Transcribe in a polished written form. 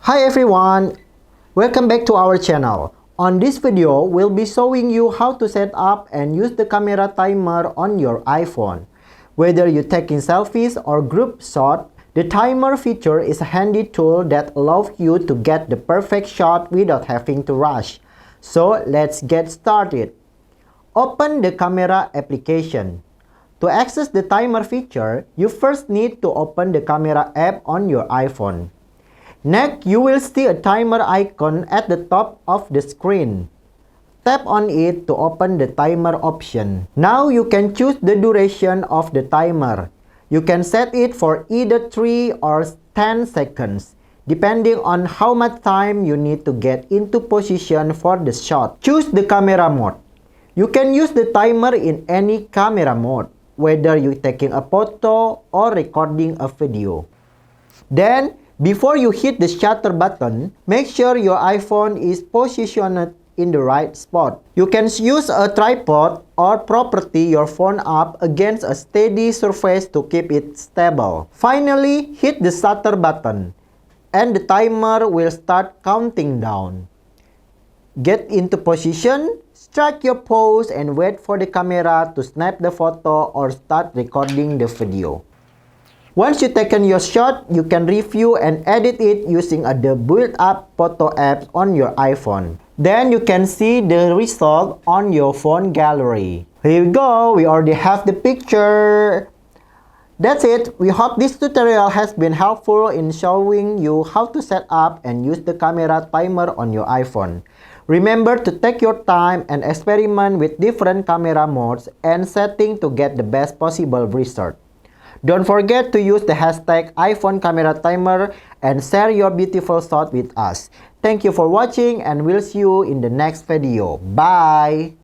Hi everyone! Welcome back to our channel. On this video, we'll be showing you how to set up and use the camera timer on your iPhone. Whether you're taking selfies or group shot, the timer feature is a handy tool that allows you to get the perfect shot without having to rush. So let's get started. Open the camera application. To access the timer feature, you first need to open the camera app on your iPhone. Next, you will see a timer icon at the top of the screen. Tap on it to open the timer option. Now you can choose the duration of the timer. You can set it for either 3 or 10 seconds, depending on how much time you need to get into position for the shot. Choose the camera mode. You can use the timer in any camera mode, whether you're taking a photo or recording a video. Then, before you hit the shutter button, make sure your iPhone is positioned in the right spot. You can use a tripod or property your phone up against a steady surface to keep it stable. Finally, hit the shutter button, and the timer will start counting down. Get into position, strike your pose, and wait for the camera to snap the photo or start recording the video. Once you've taken your shot, you can review and edit it using the built-up photo apps on your iPhone. Then you can see the result on your phone gallery. Here we go, we already have the picture. That's it. We hope this tutorial has been helpful in showing you how to set up and use the camera timer on your iPhone. Remember to take your time and experiment with different camera modes and settings to get the best possible result. Don't forget to use the hashtag iPhone camera timer and share your beautiful shot with us. Thank you for watching and we'll see you in the next video. Bye!